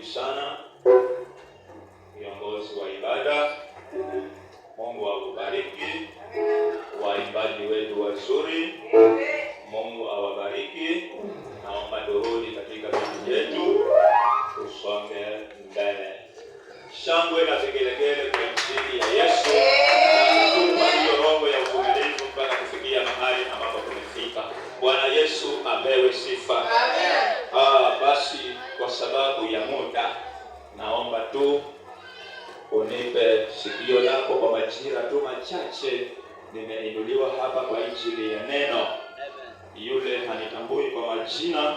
awabariki sana viongozi wa ibada. Mungu awabariki waimbaji wetu wazuri. Mungu awabariki. Naomba turudi katika viti yetu tusonge mbele. Shangwe na vigelegele kwa injili ya Yesu. Tupa hiyo roho ya uvumilivu mpaka kufikia mahali ambapo tumefika. Bwana Yesu apewe sifa. Amen. Basi kwa sababu ya muda naomba tu unipe sikio lako kwa majira tu machache. Nimeinuliwa hapa kwa ajili ya neno. Yule hanitambui kwa majina,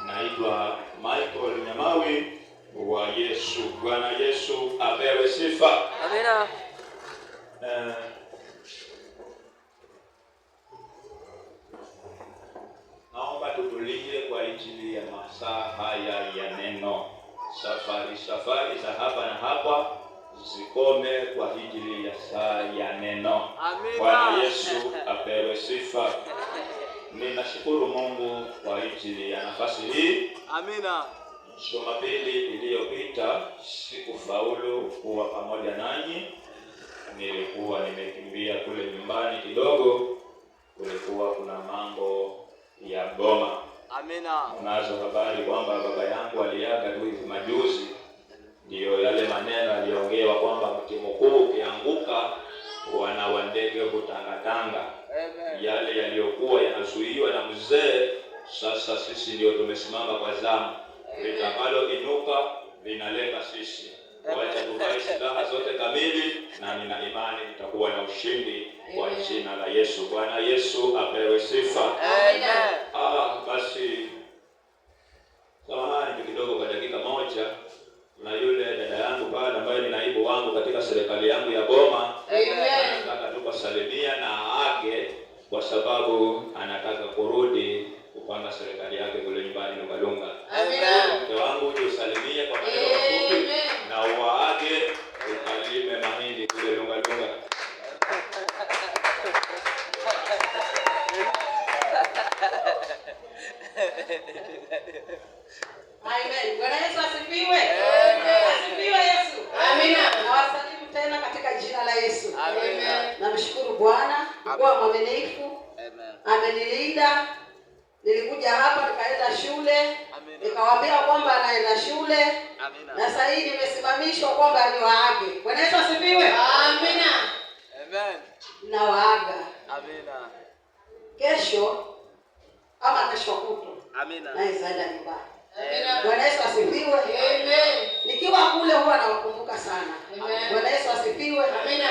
naitwa Michael Nyamawi wa Yesu. Bwana Yesu apewe sifa. Amina. Naomba tutulie kwa ajili ya masaa haya ya neno. Safari za hapa na hapa zikome kwa ajili ya saa ya neno. Amina. Bwana Yesu apewe sifa. Ninashukuru Mungu kwa ajili ya nafasi hii. Amina. Jumapili iliyopita sikufaulu kuwa pamoja nanyi. Nilikuwa nimekimbia kule nyumbani kidogo. Kulikuwa kuna mambo ya Goma. Amina. Unazo habari kwamba baba yangu aliaga tu hivi majuzi. Ndio yale maneno aliongewa kwamba mti mkuu ukianguka wana wa ndege hutangatanga. Yale yaliyokuwa yanazuiwa na mzee, sasa sisi ndio tumesimama kwa zamu. Litakalo inuka linalenga sisi. Wacha tuvae silaha zote kamili na nina imani tutakuwa na ushindi kwa jina la Yesu. Bwana Yesu apewe sifa. Amen. Basi samahani kidogo kwa dakika moja. Na yule dada yangu pale ambaye ni naibu wangu katika serikali yangu ya Goma. Amen. Nataka tukasalimia na aage kwa sababu anataka kurudi kupanga serikali yake kule nyumbani Lungalunga. Amen. Mke wangu uje usalimie kwa maneno mafupi na uwaage ukalime mahindi kule Lungalunga. Amen. Bwana Yesu asifiwe. Asifiwe Yesu. Amina. Nawasalimu tena katika jina la Yesu. Amen. Namshukuru Bwana kwa mwaminifu. Amenilinda. Nilikuja hapa nikaenda shule. Nikawaambia kwamba naenda shule. Na sasa hivi nimesimamishwa kwamba niwaage. Bwana Yesu asifiwe. Amina. Amen. Nawaaga. Amina. Kesho ama kesho kutwa. Amina. Naenda nyumbani. Amina. Bwana Yesu asifiwe. Amen. Nikiwa kule huwa nawakumbuka sana. Amen. Bwana Yesu asifiwe. Amina.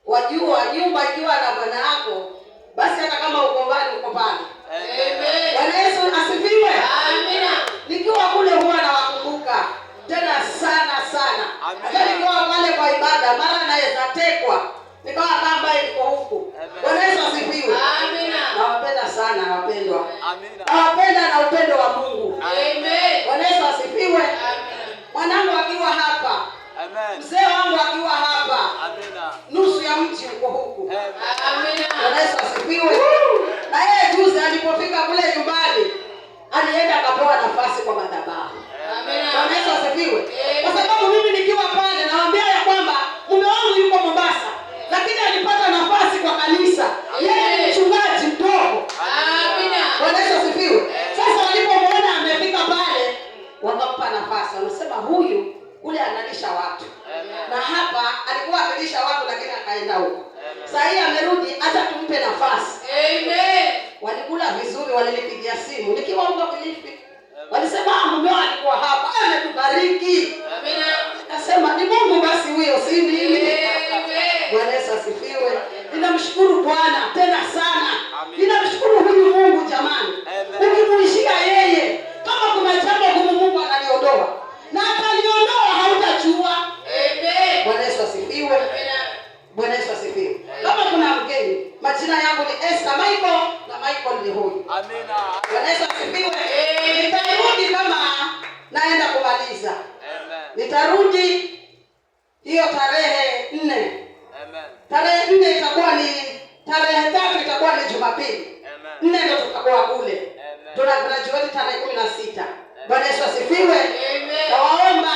Wajua nyumba ikiwa na bwana yako, basi hata kama uko mbali uko pale. Amen. Bwana Yesu asifiwe. Amina. Nikiwa kule huwa nawakumbuka tena sana sana. Hata nikiwa pale kwa ibada mara naweza tekwa. Nikawa kama niko huku. Bwana Yesu asifiwe. Amina. Nawapenda sana wapendwa. Amina. Nawapenda na upendo wa Mungu. Amen. Bwana Yesu asifiwe. Amina. Mwanangu akiwa hapa. Amen. Mzee wangu akiwa hapa. Amina. Nusu ya mji uko huku. Amina. Bwana Yesu asifiwe. Na yeye juzi alipofika kule nyumbani, alienda akapewa nafasi kwa madhabahu. Amina. Bwana Yesu asifiwe. Kwa sababu mimi nikiwa pale nawaambia ya kwamba mume wangu yuko Mombasa, lakini alipata nafasi kwa kanisa. Yeye ni mchungaji mdogo. Amina. Bwana Yesu asifiwe. Sasa walipomwona amefika pale, wakampa nafasi. Wanasema huyu ule analisha watu. Na hapa alikuwa akilisha watu lakini akaenda huko. Sasa hii amerudi, acha tumpe nafasi. Amen. Walikula vizuri, walinipigia simu nikiwa huko Kilifi. Walisema mume wao alikuwa hapa, ametubariki. Amina. Nasema ni Mungu basi huyo, si mimi. Amen. Bwana Yesu asifiwe. Ninamshukuru Bwana tena sana. Ninamshukuru huyu Mungu jamani. Ukimuishia yeye, kama kuna jambo gumu Mungu analiondoa. Na ataliondoa hautajua. Amen. Bwana Yesu asifiwe. Amina. Bwana Yesu asifiwe. Kama kuna mgeni, majina yangu ni Esther Michael na Michael ni huyu. Amina. Bwana Yesu asifiwe. Nitarudi kama naenda kumaliza. Amen. Nitarudi hiyo tarehe 4. Amen. Tarehe 4 itakuwa ni tarehe 3 itakuwa ni Jumapili. Amen. 4 ndio tutakuwa kule. Amen. Tuna graduate tarehe 16. Bwana Yesu asifiwe. Amen. Nawaomba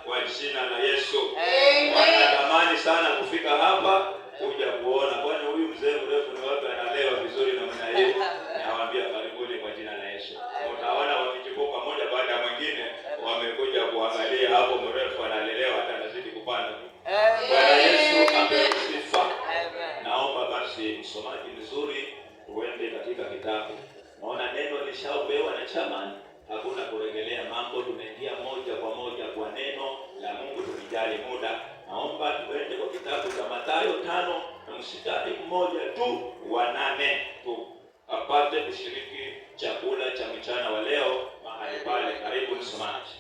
kwa jina la Yesu. Amen. Wanatamani sana kufika hapa kuja kuona, kwani huyu mzee mrefu ni wapi analewa vizuri namna hii? Nawaambia karibuni kwa jina la Yesu. Utaona wakichukua pamoja baada ya mwingine wamekuja kuangalia hapo mrefu analelewa hata anazidi kupanda. Bwana Yesu apewe sifa. Naomba basi msomaji mzuri uende katika kitabu. Naona neno lishaopewa na chamani. Hakuna kurejelea mambo, tunaingia moja kwa moja kwa neno la Mungu, tunijali muda. Naomba tuende kwa kitabu cha Mathayo 5 na mstari mmoja tu wa 8 tu apate kushiriki chakula cha mchana wa leo mahali pale. Karibu msomaji.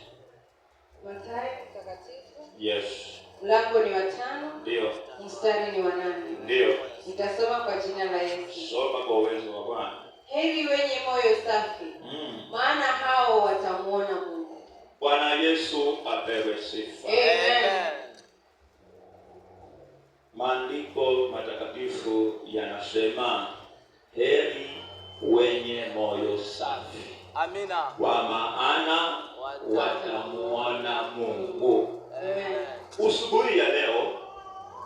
Mathayo mtakatifu. Yes. Mlango ni wa 5. Ndio. Mstari ni wa 8. Ndio. Nitasoma kwa jina la Yesu. Soma kwa uwezo wa Bwana. Heri wenye moyo safi, maana hao watamuona Mungu. Bwana Yesu apewe sifa. Amen. Maandiko matakatifu yanasema heri wenye moyo safi. Amina. Kwa maana watamuona Mungu. Amen. Usubuhi ya leo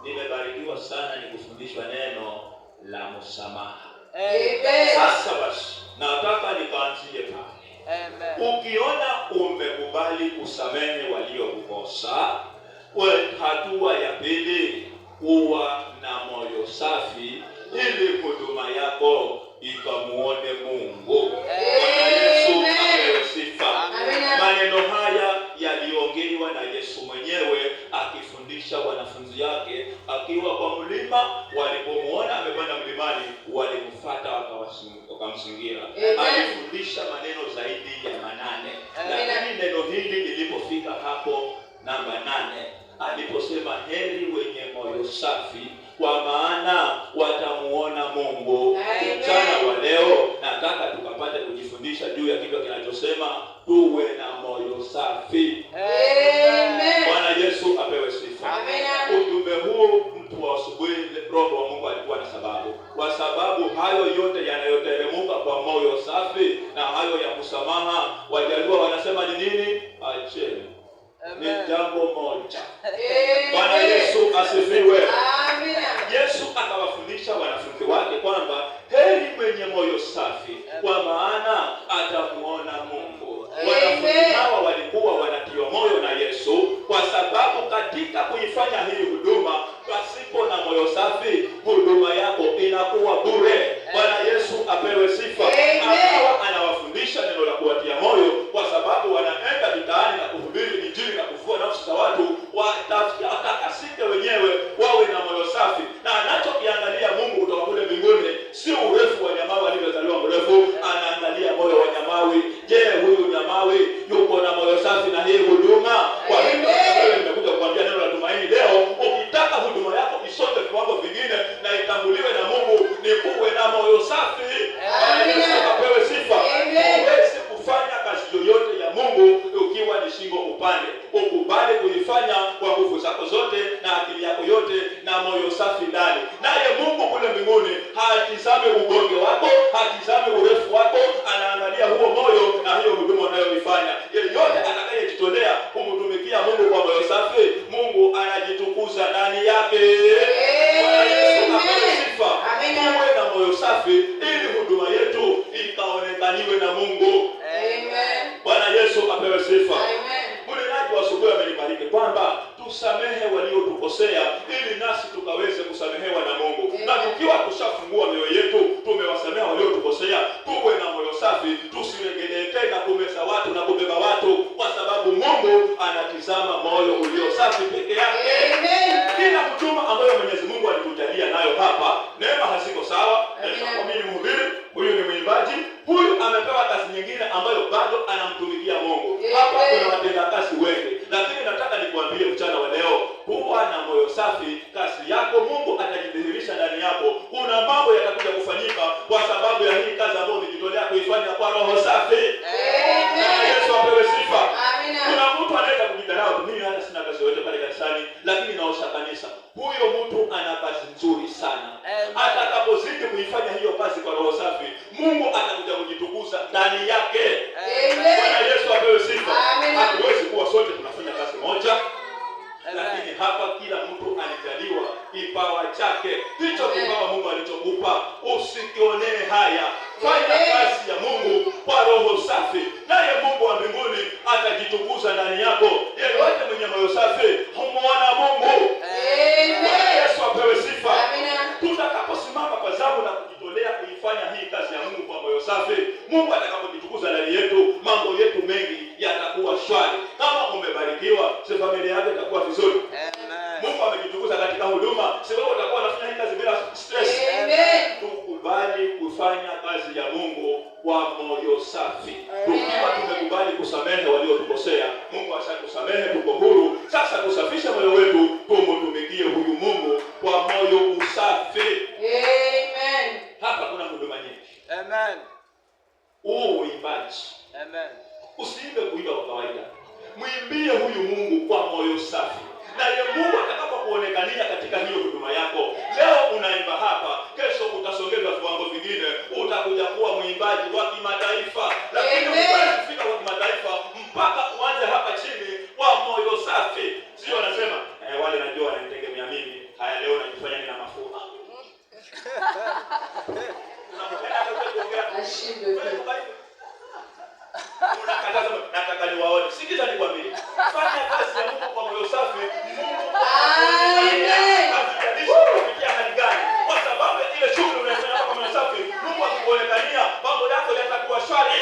nimebarikiwa sana nikufundishwa neno la msamaha. Amen. Sasa basi nataka nikaanzie pale. Amen. Ukiona umekubali kusamehe waliokukosa, hatua ya pili kuwa na moyo safi ili huduma yako ikamuone Mungu. Bwana Yesu apewe sifa. Maneno haya yaliongelewa na Yesu mwenyewe akifundisha wanafunzi yake akiwa kwa mlima. Walipomuona amepanda mlimani, walimfuata wakamzingira. Alifundisha maneno zaidi ya 8. Lakini neno hili lilipofika hapo namba 8, aliposema heri wenye moyo safi, kwa maana watamuona Mungu. Mchana wa leo nataka tukapate kujifundisha juu ya kitu kinachosema tuwe na moyo safi. Amen. Bwana Yesu apewe sifa. Amen. Ujumbe huu mtu wa asubuhi, Roho wa Mungu alikuwa na sababu. Kwa sababu hayo yote yanayoteremka kwa moyo safi na hayo ya msamaha, Wajaluo wanasema ni nini? Acheni. Ni jambo moja. Bwana Yesu asifiwe. Amina. Yesu akawafundisha wanafunzi wake kwamba heri mwenye moyo safi, kwa maana atamuona Mungu. Wanafunzi hawa walikuwa wanatiwa moyo na Yesu kwa sababu katika kuifanya hii huduma pasipo na moyo safi, huduma yako inakuwa bure. Bwana Yesu apewe sifa. Akawa anawafundisha neno la kuwatia moyo kwa sababu wanaenda mitaani na kuhubiri injili na kufua nafsi za watu, watakasike wenyewe wawe na moyo safi. Na anachokiangalia Mungu kutoka kule mbinguni si urefu wa Nyamawi alivyozaliwa mrefu, anaangalia moyo wa Nyamawi. Je, huyu Nyamawi yuko na moyo safi na hii huduma? Kwa hivyo wewe nimekuja kukwambia neno la tumaini leo. Ukitaka huduma yako isonge viwango vingine na itambuliwe na Mungu, ni kuwe na moyo safi. Yesu apewe sifa. Huwezi kufanya kazi yoyote ya Mungu ukiwa ni shingo upande. Ukubali kuifanya kwa nguvu zako zote na akili yako yote na moyo safi ndani. Naye Mungu kule mbinguni hatizame ubonge wako, hatizame urefu wako, anaangalia huo moyo na hiyo huduma unayoifanya. Yeyote atakayejitolea kumtumikia Mungu kwa moyo safi, Mungu anajitukuza ndani yake. Bwana Yesu apewe sifa. Tuwe na moyo safi ili huduma yetu ikaonekaniwe na Mungu. Amen. Bwana Yesu apewe sifa. Amen. Mnenaji wa asubuhi amenibariki kwamba tusamehe waliotukosea ili nasi tukaweze kusamehewa na Mungu. Na tukiwa tushafungua mioyo yetu, tumewasamehe waliotukosea, tuwe na moyo safi, tusiregelee tena kumeza watu na kubeba watu, kwa sababu Mungu anatizama moyo ulio safi peke yake. Kila huduma ambayo Mwenyezi Mungu alitujalia nayo hapa, neema haziko sawa. Mimi ni mhubiri, huyu ni mwimbaji, huyu amepewa kazi nyingine ambayo bado anamtumikia Mungu. Hapa kuna watendakazi wengi, lakini nataka nikuambie mchana wa leo, kuwa na moyo safi, kazi yako Mungu atajidhihirisha ndani yako. Kuna mambo yatakuja kufanyika kwa sababu ya hii kazi ambayo umejitolea kuifanya kwa roho safi. Na Yesu apewe sifa. Kuna mtu anaweza kujidharau, mimi hata sina kazi yoyote pale kanisani, lakini naosha kanisa. Huyo mtu ana kazi nzuri sana. Atakapozidi kuifanya hiyo kazi kwa roho safi, Mungu atakuja kujitukuza ndani yake. Bwana Yesu apewe sifa. Hatuwezi kuwa sote tunafanya kazi moja. chake. Hicho kipawa Mungu alichokupa usikionee haya. Fanya kazi ya Mungu kwa roho safi, naye Mungu wa mbinguni atajitukuza ndani yako. Yeyote mwenye moyo safi humwona Mungu. Yesu apewe sifa. Tutakaposimama kwa zamu na kujitolea kuifanya hii kazi ya Mungu kwa moyo safi, Mungu atakapojitukuza ndani yetu, mambo yetu mengi yatakuwa shwari. Kama umebarikiwa, si familia yako itakuwa vizuri. Mungu amejitukuza katika huduma, sababu utakuwa unafanya hii kazi bila stress. Tukubali kufanya kazi ya Mungu kwa moyo safi. Tukiwa tumekubali kusamehe waliotukosea, Mungu ashatusamehe, tuko huru. Sasa tusafishe moyo wetu, tumtumikie huyu Mungu kwa moyo usafi. Amen. Hapa kuna huduma nyingi. Amen. Uimbaji. Amen. Usiimbe kuimba kwa kawaida. Muimbie huyu Mungu kwa moyo safi. Na ye Mungu atakapokuonekania katika hiyo huduma yako. Leo unaimba hapa, kesho utasongezwa viwango vingine, utakuja kuwa mwimbaji wa kimataifa. Lakini huwezi kufika kwa kimataifa mpaka uanze hapa chini kwa moyo safi. Sio wanasema, wale najua wananitegemea mimi. Haya leo najifanya nina mafua. Unakataza, nataka niwaone. Sikiza nikwambie. Fanya kazi ya Mungu kwa moyo safi. Mungu kupitia hali gani? Kwa sababu ile shughuli unayofanya kwa moyo safi, Mungu akikuonekania, mambo yako yatakuwa shwari.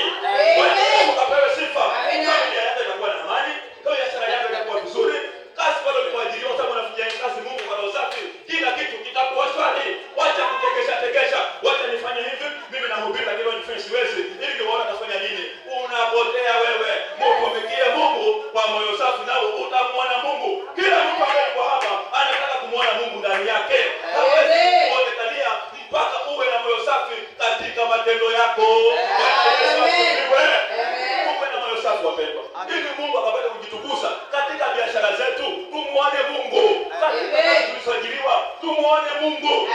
Mungu apewe sifa. Familia yako itakuwa na amani, biashara yako itakuwa vizuri. Kazi pale ulipoajiriwa, sababu unafanya kazi Mungu kwa roho safi, kila kitu kitakuwa shwari. Wacha kutekesha. Wacha nifanye hivi, mimi nahubiri lakini wanifanye siwezi. Ili niwaona tafanya nini? Unapotea wewe. Mtumikie Mungu kwa moyo safi, nao utamwona Mungu. Kila mtu ambaye yuko hapa anataka kumwona Mungu ndani yake. Hawezi kuonekania mpaka uwe na moyo safi katika matendo yako. Uwe na moyo safi wapendwa. Ili Mungu akapate kujitukuza katika biashara zetu, tumuone Mungu. Katika kazi tulisajiliwa, tumuone Mungu.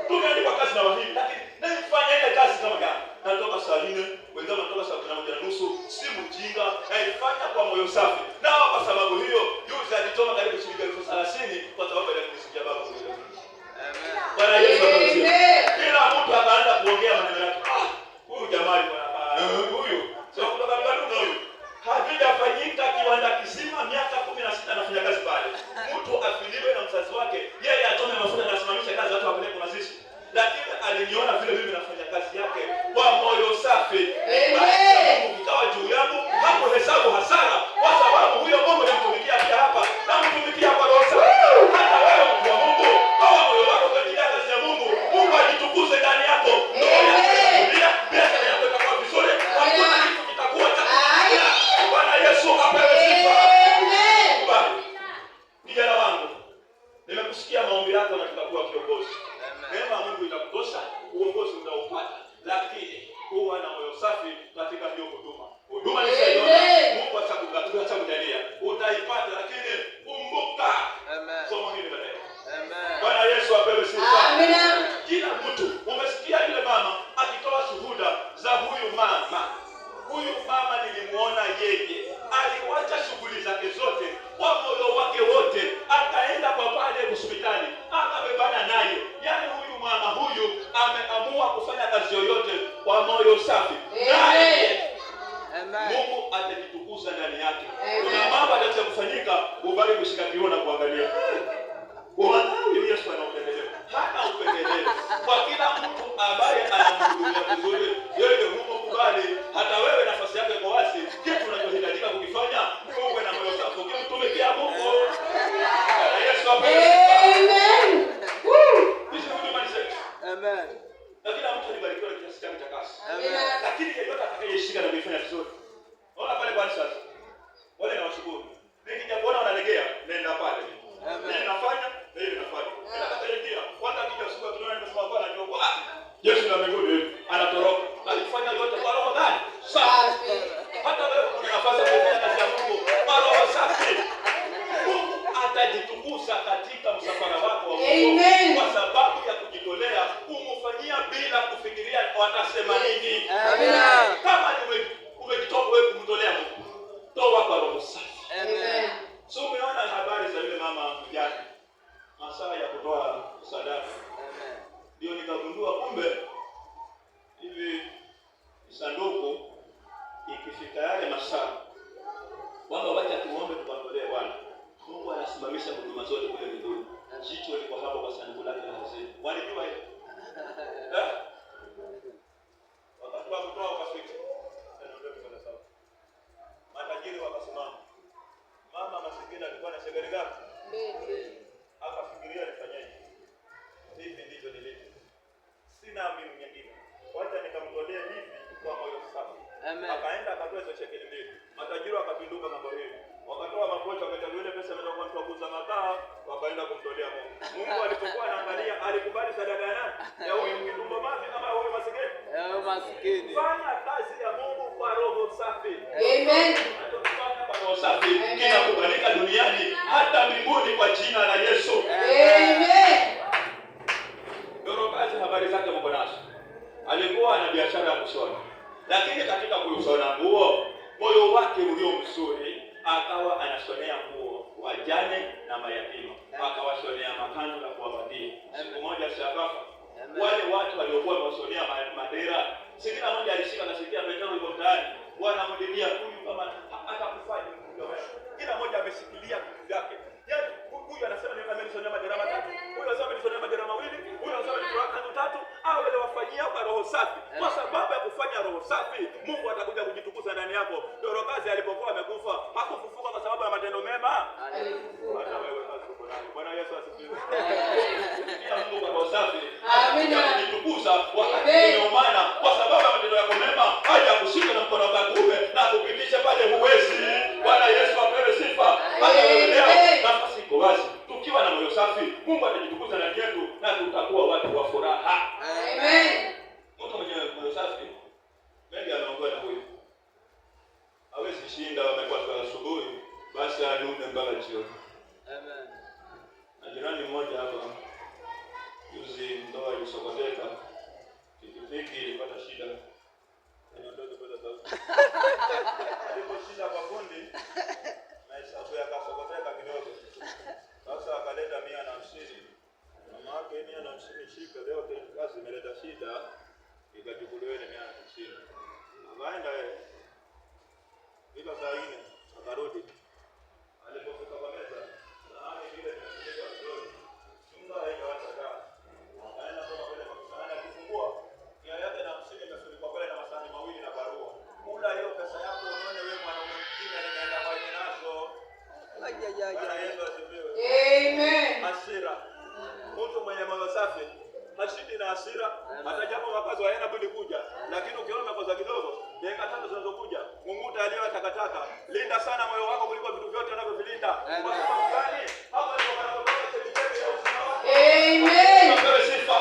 Tumeandikwa kazi na wahindi, lakini naifanya ile kazi kama gani? Natoka saa 4, wengine wanatoka saa 11:30, si mjinga, naifanya kwa moyo safi. Na kwa sababu hiyo, juzi alitoma karibu shilingi 30,000 kwa sababu ya kunisikia baba huyo. Bwana Yesu asifiwe. Kila mtu akaanza kuongea maneno yake. Huyu jamaa huyu, sio kutoka Mbadunga huyu. Havijafanyika kiwanda kizima miaka 16 anafanya kazi pale. Mtu afiliwe na mzazi wake, yeye atome mafuta na asimamishe kazi watu wapeleke mazishi. Lakini aliniona vile mimi nafanya kazi yake kwa moyo safi. Mungu kikawa juu yangu, hakuhesabu hasara, kwa sababu huyo Mungu namtumikia pia hapa, namtumikia kwa roho safi. Hata wewe mtu wa Mungu, kwa moyo wako kwa ajili ya kazi ya Mungu, Mungu ajitukuze ndani yako. Biashara yako itakuwa vizuri, hakuna kitu kitakuwa cha kulia. Bwana Yesu apewe sifa. Kijana wangu, nimekusikia maombi yako na tutakuwa kiongozi. Neema ya Mungu itakutosha, uongozi utaupata, lakini kuwa na moyo safi katika hiyo huduma. Huduma ni sahihi. Mungu atakujalia. Utaipata, lakini kumbuka. Somo hili baadaye. Bwana Yesu apewe sifa. Amina. Kila mtu umesikia yule mama akitoa shuhuda za huyu mama. Huyu mama nilimuona yeye aliwacha shughuli zake zote kwa moyo wake wote, akaenda kwa pale hospitali, akabebana naye. Yaani huyu mama huyu ameamua kufanya kazi yoyote kwa moyo safi. Naye Mungu atajitukuza ndani yake. Kuna mambo atakuja kufanyika, ubali kushika kioo na kuangalia. Huyu Yesu anaupendelewa. Hata upendeleo. Kwa kila mtu ambaye anamhudumia vizuri, yeye Mungu kubali. Hata wewe nafasi yako iko wazi. Kitu unachohitajika kukifanya, uwe na moyo safi ukimtumikia Mungu. Yesu apewe. Amen. Hizi huduma ni zetu. Amen. Na kila mtu alibarikiwa na kiasi chake cha kazi. Amen. Lakini yeyote atakayeshika na kuifanya vizuri. Ona pale kwa sasa. Wale na washukuru. Nikija kuona wanalegea, nenda pale. Mimi nafanya, yeye anafanya. Nataka kuingia. Kwanza akija usiku tunaona nimesema kwa anajua. Yesu na mbinguni anatoroka. Alifanya yote kwa roho gani? Safi. shekeli ngapi? Akafikiria nifanyaje? Hivi ndivyo nilivyo. Sina mbinu nyingine. Wacha nikamtolea hivi kwa moyo safi. Amen. Akaenda akatoa hizo shekeli mbili. Matajiri akapinduka mambo hivi. Wakatoa makocha wakachagua ile pesa ndio kwa mtu kuuza makaa, wakaenda kumtolea Mungu. Mungu alipokuwa anaangalia alikubali sadaka ya nani? Ya huyu mtumbo mavi ama huyu masikini? Ewe masikini. Fanya kazi ya Mungu kwa roho safi. Amen. Kwa roho safi kinakubalika duniani hata mbinguni kwa jina la Yesu. Amen. Dorokasi habari zake mko nazo. Alikuwa na biashara ya kushona. Lakini katika kushona nguo, moyo wake ulio mzuri akawa anashonea nguo wajane na mayatima. Akawashonea makanzu na kuwapatia. Siku moja shakafa. Wale watu waliokuwa wanashonea madera, si kila mmoja alishika na sikia Petro yuko ndani. Wanamlilia huyu kama hata kufanya mkubwa. Kila mmoja ameshikilia vitu vyake. Yaani huyu anasema ni kama ameshonea madera matatu. Huyu anasema ameshonea madera mawili. Huyu anasema ni kanzu tatu. Au wale wafanyia kwa roho safi. Kwa sababu ya kufanya roho safi, Mungu atakuja kujitukuza ndani yako. Dorokasi alipokuwa amekufa, hakufufuka kwa sababu ya matendo mema. Alifufuka. Hata wewe unasukuana. Bwana Yesu asifiwe. Kila Mungu kwa roho safi. Amina. Kujitukuza wakati umeumana kwa sababu ya matendo yako mema, haja kushika na mkono wako kuume na kupitisha pale huwezi. Bwana Yesu apewe sifa. Hata leo nafasi iko wazi. Tukiwa na moyo safi, Mungu atajitukuza ndani yetu na tutakuwa watu wa furaha. Amen. Mtu mwenye moyo safi, mengi anaongea na huyu. Hawezi shinda wamekuwa kwa asubuhi, basi anume mpaka jioni. Amen. Na jirani mmoja hapa juzi ndoa ilisokoteka. Pikipiki ilipata shida. Niondoke kwa sauti. Alipo shida kwa fundi na hesabu yakasokoteka kidogo. Sasa akaleta 150. Mama yake 150 shika leo kazi imeleta shida. Ikachukuliwa ile 150. Akaenda yeye. Ila saa 4 akarudi. Alipofika kwa meza, na ile imefika kidogo. Chunga haijawata taa. Akaenda kwa wale makutano akifungua. Kia yake na 50 imefunikwa pale na masahani mawili na barua. Kula hiyo pesa yako unaone wewe mwanaume mwingine ninaenda kwa yeye nazo. Yesu asifiwe. Amen. Hasira. Mtu mwenye moyo safi hashindi na hasira. Hata japo makazo hayana budi kuja, lakini ukiona makosa kidogo, dakika 5 zinazokuja, Mungu aliyewa takataka. Linda sana moyo wako kuliko vitu vyote unavyovilinda. Kwa sababu gani? Hapo ndipo panapotoka chemchemi ya uzima wako. Amen. Apewe sifa.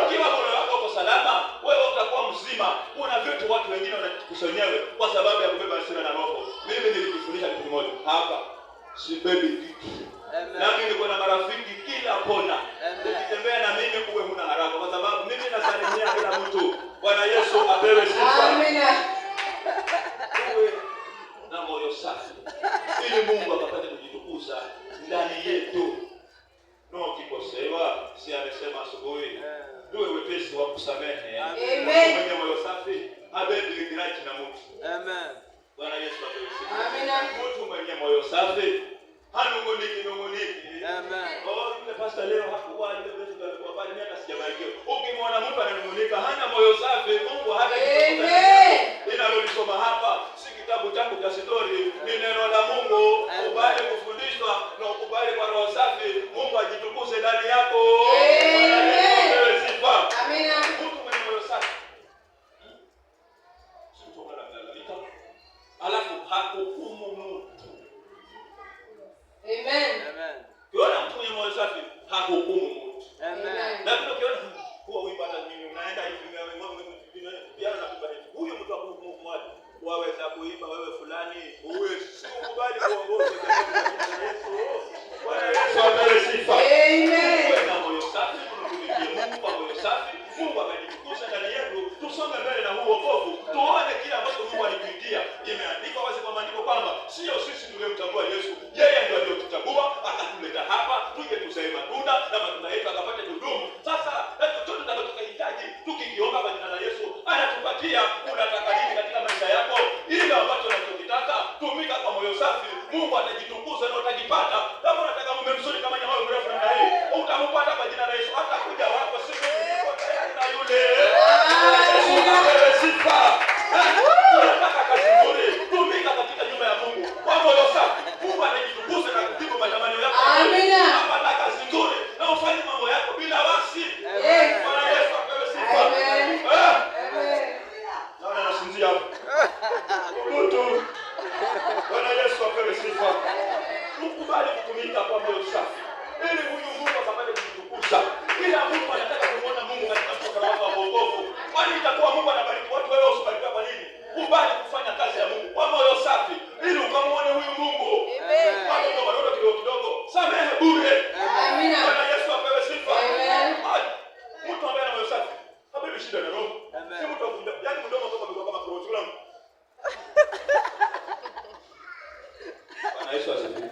Ukiwa moyo wako uko salama, wewe utakuwa mzima. Kuna vitu watu wengine wanakusonyewe kwa sababu ya kubeba hasira na roho. Mimi nilijifundisha kitu kimoja. Hapa sibebi kitu. Nami niko na marafiki kila kona. Ukitembea na mimi uwe huna haraka kwa sababu mimi nasalimia kila mtu. Bwana Yesu apewe sifa. Amina. Uwe na moyo safi ili Mungu akapate kujitukuza ndani yetu. No kikosewa, si amesema asubuhi. Tuwe wepesi wa kusamehe. Amen. Mwenye moyo safi abebe grudge na mtu. Amen. Bwana Yesu apewe sifa. Amina. Mtu mwenye moyo safi hanunguniki. Amen. Yule pastor leo hakuwa ile pesa alikuwa pale, mimi hata sijabarikiwa. Ukimwona mtu ananungunika hana moyo safi, Mungu hata Amen. ninalolisoma hapa si kitabu changu cha story, ni neno la Mungu. Ukubali kufundishwa na ukubali kwa roho safi, Mungu ajitukuze ndani yako. Amen. Sifa. Amina. Mtu mwenye moyo safi sio mtu analalamika alafu hakuhukumu mtu. Amen. Amen. Ukiona mtu mwenye moyo safi hakuhukumu mtu. Amen. Lakini ukiona kuwa huyu bata mimi unaenda hivi pia na kubali. Huyu mtu akuhukumu watu. Waweza kuiba wewe fulani, uwe si ukubali kuongoza tukubali kutumika kwa moyo safi ili huyu Mungu akapate kutukuza. Kila mtu anataka kumuona Mungu katika mkono wako wa wokovu. Kwani itakuwa Mungu anabariki watu, wewe usibarikiwe kwa nini? Kubali kufanya kazi ya Mungu kwa moyo safi ili ukamuone huyu Mungu. Amen. Watu wanaona kidogo. Samehe bure. Amina. Bwana Yesu apewe sifa. Amen. Mtu ambaye ana moyo safi habibi shida na roho. Si mtu akunda, yani mdomo kama kurotula. Bwana Yesu asifiwe.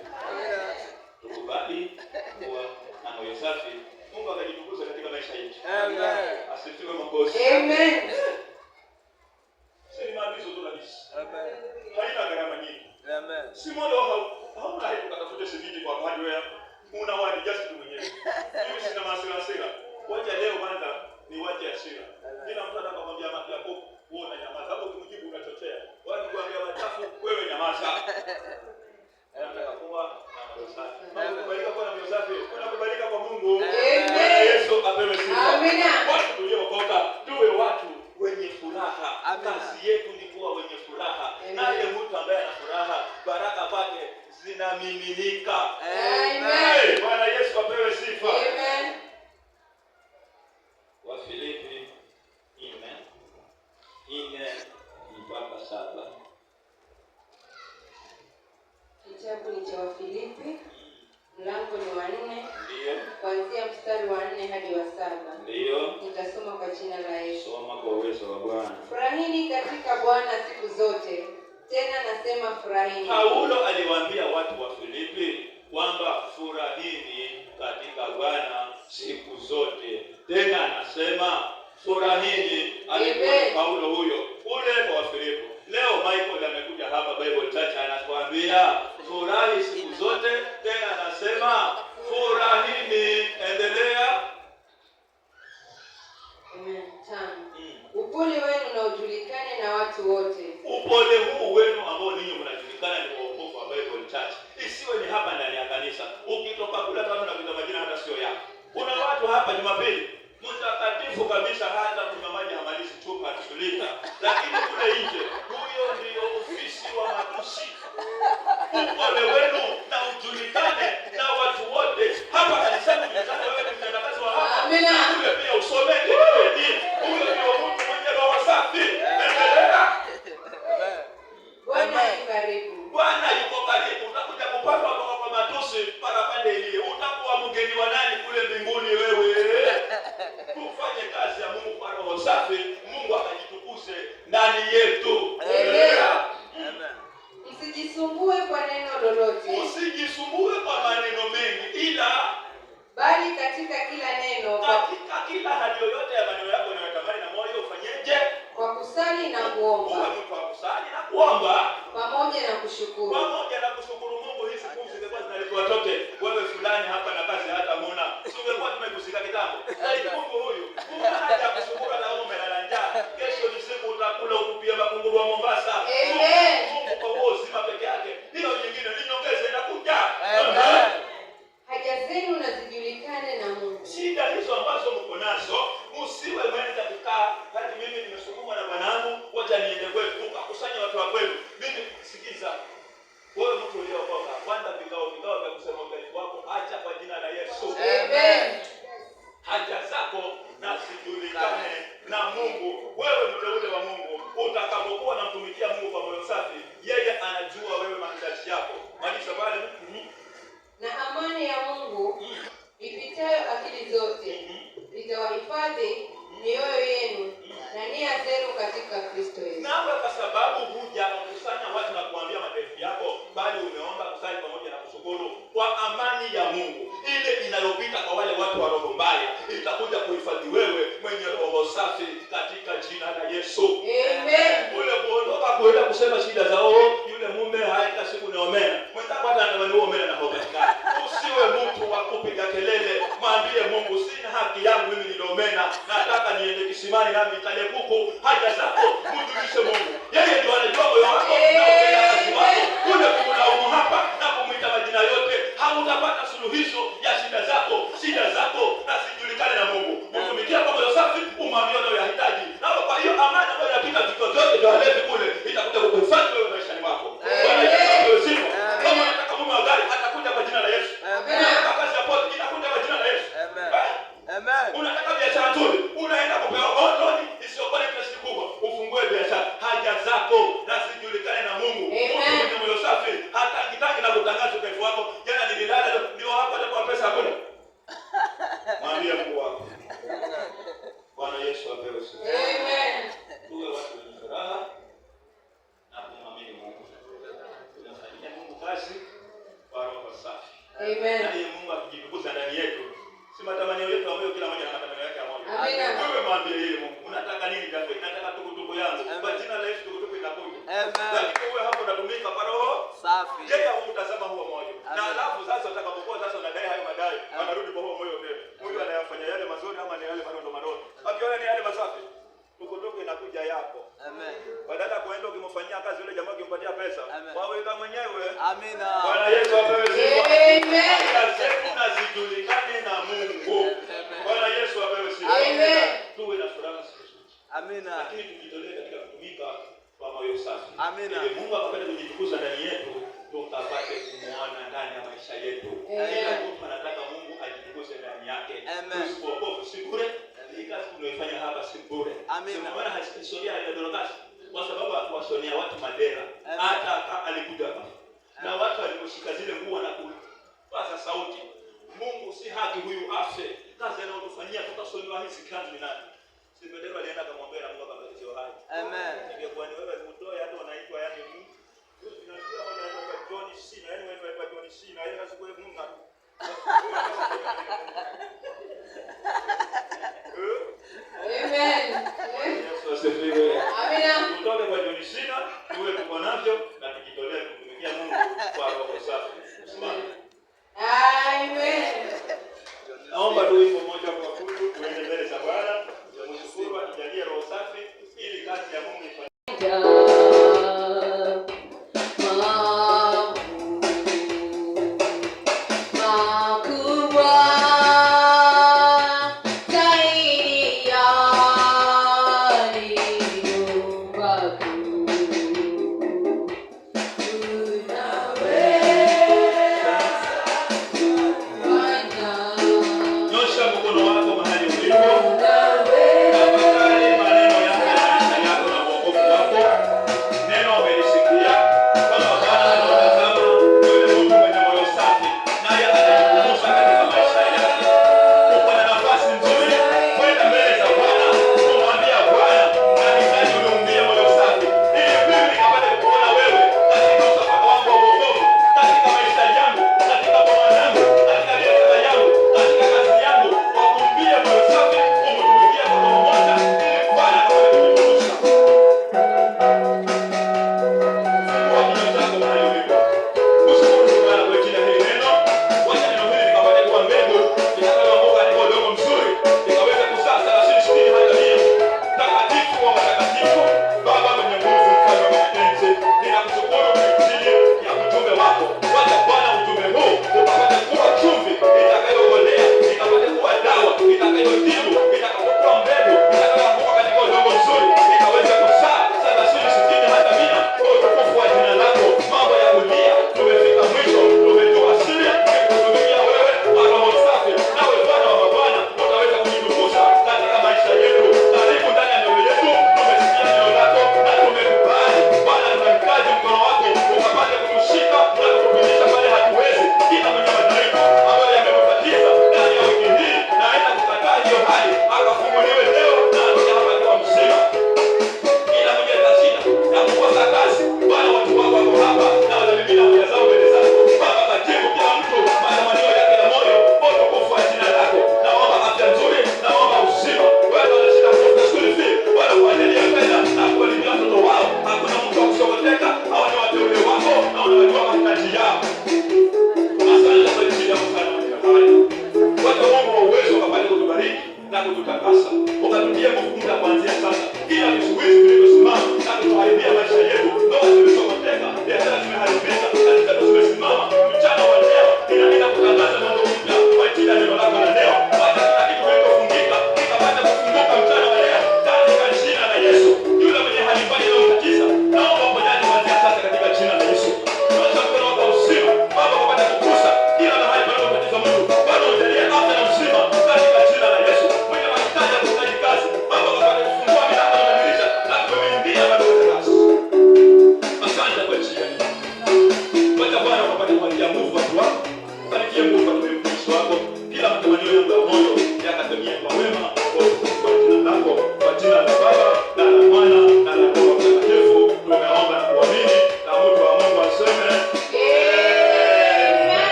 Tukubali kuwa na moyo safi, Mungu akajitukuza katika maisha yetu. Amen. Asifiwe makosi. Amen. Sisi maagizo tu kabisa. Amen. Haina gharama nyingi. Amen. Si moyo hauna haja kutafuta siviti kwa hardware. Una wadi just tu mwenyewe. Mimi sina hasira. Wacha leo kwanza ni wacha hasira. Kila mtu anapokuambia maki yako uone nyamaza. Hapo ukimjibu unachochea. Watu kuambia machafu wewe nyamaza. Kubalika kwa moyo safi, kubalika kwa Mungu. Amen. Yesu apewe sifa. Amina. Watu tuliokoka tuwe watu wenye furaha. Kazi yetu ni kuwa wenye furaha. Naye mtu ambaye ana furaha, baraka zake zinamiminika. Amen. Bwana Yesu apewe sifa. Amen. Wafilipi 4:7. Kitabu ni cha Wafilipi, mlango ni wa 4. Ndio. Kuanzia mstari wa 4 hadi wa 7. Ndio. Nitasoma kwa jina la Yesu. Soma kwa uwezo wa Bwana. Furahini katika Bwana siku zote. Tena nasema furahini. Paulo aliwaambia watu wa Filipi kwamba furahini katika Bwana siku zote. Tena anasema furahini. Alikuwa Paulo huyo ule wa Filipi. Leo Michael amekuja hapa Bible Church anatuambia furahi siku zote, tena anasema furahini. Endelea. Amen. Upole wenu na ujulikane na watu wote. Upole huu wenu ambao ninyi mnajulikana ni wokovu wa Bible Church. Isiwe ni hapa ndani ya kanisa. Ukitoka kula kama na kuita majina hata sio yako. Kuna watu hapa Jumapili mtakatifu kabisa, hata kunywa maji hamalizi chupa tulita, lakini kule nje huyo ndio ofisi wa matusi. Upole wenu na ujulikane na watu wote. Hapa kanisani tunatangaza wewe ni mtendakazi wa hapa. Amina. Kule pia usomeke dini. Huyo ndio mtu mwenye roho safi. Endelea. Bwana yuko karibu. Bwana yuko karibu. Utakuja kupatwa kwa matusi para pande ile. Utakuwa mgeni wa nani kule mbinguni wewe? Tufanye kazi ya Mungu kwa roho safi, Mungu akajitukuze ndani yetu. Amen. Msijisumbue kwa neno lolote. Usijisumbue kwa maneno mengi, ila bali katika kila neno, katika kila hali yoyote ya maneno yako unayotamani na moyo ufanyeje? Kwa kusali na kuomba. Uwe mtu wa kusali na kuomba pamoja na kushukuru. Pamoja na kushukuru Mungu. Hizi siku zingekuwa zinalipwa watoke wewe fulani hapa na kazi hata muona. Singekuwa tumekusika kitambo. Mungu huyu, Mungu haja kushukuru na wewe umelala njaa. Kesho ni siku utakula ukupia makunguru wa Mombasa. Amen. Mungu kwa uwezo uzima peke yake. Hiyo nyingine ni nyongeza inakuja. Amen. Haja zenu na zijulikane na Mungu. Shida hizo ambazo mko nazo, usiwe mwenza kukaa hadi mimi nimesukumwa na bwanangu, wacha niende kwetu ukakusanya watu wa kwenu. Mimi sikiza. Wewe mtu uliokoka, kwanza vikao vya kusema udhaifu wako, acha kwa jina la Yesu. Amen. Haja zako na zijulikane na Mungu. Wewe mteule wa Mungu, utakapokuwa unamtumikia Mungu kwa moyo safi, yeye anajua wewe mahitaji yako. Maliza pale. Na amani ya Mungu ipitayo akili zote itawahifadhi mioyo yenu na nia zenu katika Kristo Yesu. Nawe kwa sababu huja kukusanya watu na kuambia madhaifu yako, bali umeomba kusali pamoja na kushukuru, kwa amani ya Mungu ile inayopita kwa wale watu wa roho mbaya itakuja kuhifadhi wewe mwenye roho safi katika jina la Yesu. Amen. Ule kuondoka kuenda kusema shida zao, yule mume haika siku neomena. Mwenzako hata anamwambia omena na hoga kali. Usiwe mtu wa kupiga kelele, mwambie Mungu sina haki yangu mimi niliomena, nataka niende kisimani nami nikale kuku. Haja zako mjulishe Mungu. Yeye ndiye anajua moyo wako na utendakazi wako. Ule kumlaumu hapa na kumuita majina yote, hautapata suluhisho ya shida zako. Shida zako na zijulikane na Mungu. Mtumikia kwa moyo safi, umwambie unayohitaji. Na kwa hiyo amani ambayo inapita vitu vyote vya walevi kule itakuja kukuhifadhi wewe maishani mwako. Bwana Yesu asifiwe. Kama unataka mume wa gari atakuja kwa jina Amen. Na yeye Mungu akijitukuza ndani yetu. Si matamanio yetu ambayo kila mmoja ana matamanio yake ya moyo. Amen. Wewe mwambie yeye Mungu, unataka nini kazi? Nataka tukutuku yangu. Kwa jina la Yesu tukutuku inakuja. Amen. Lakini wewe hapo unatumika kwa roho safi. Yeye au utazama huo moyo. Na alafu sasa utakapokuwa sasa unadai hayo madai, wanarudi kwa huo moyo tena. Huyu anayafanya yale mazuri ama ni yale marondo marondo. Akiona ni yale masafi, tukutuku inakuja yako. Amen. Badala ya kuenda ukimfanyia kazi yule jamaa ukimpatia pesa, waweka mwenyewe. Amina. Bwana Yesu apewe sifa. Amen. Kazi zetu na zijulikane na Mungu. Bwana Yesu apewe sifa. Amen. Tuwe na furaha siku. Amina. Lakini tujitolee katika kutumika kwa moyo safi. Amina. Ili Mungu akapate kujitukuza ndani yetu, tukapate kumuona ndani ya maisha yetu. Kila mtu anataka Mungu ajitukuze ndani yake. Tusipokofu si bure. Kazi tunayofanya hapa si bure. Amina. Maana historia ya Dorcas kwa sababu kuwasonea watu madera. Hata alikuja hapa. Na watu waliposhika zile nguo na kupaza sauti. Mungu si haki huyu afe. Kazi anayotufanyia tutasonewa hizi kazi ni nani? Si Pedro alienda akamwambia na Mungu akamletea hai. Amen. Ingekuwa ni wewe utoe hata unaitwa yani Mungu. Tunasikia wale wanaitwa John C na yani wanaitwa John C na yeye asikuwe Mungu. Amen. Yesu asifiwe. Amina. Tutoke kwa John C tuwe tuko navyo na tujitolee kumtumikia Mungu kwa roho safi. Simama. Amen. Naomba tuwe pamoja kwa kudu tuende mbele za Bwana. Tumshukuru atujalie roho safi ili kazi ya Mungu ifanyike. Wacha Mungu wa uwezo ukapate kutubariki na kututakasa. Ukatutie mafuta kuanzia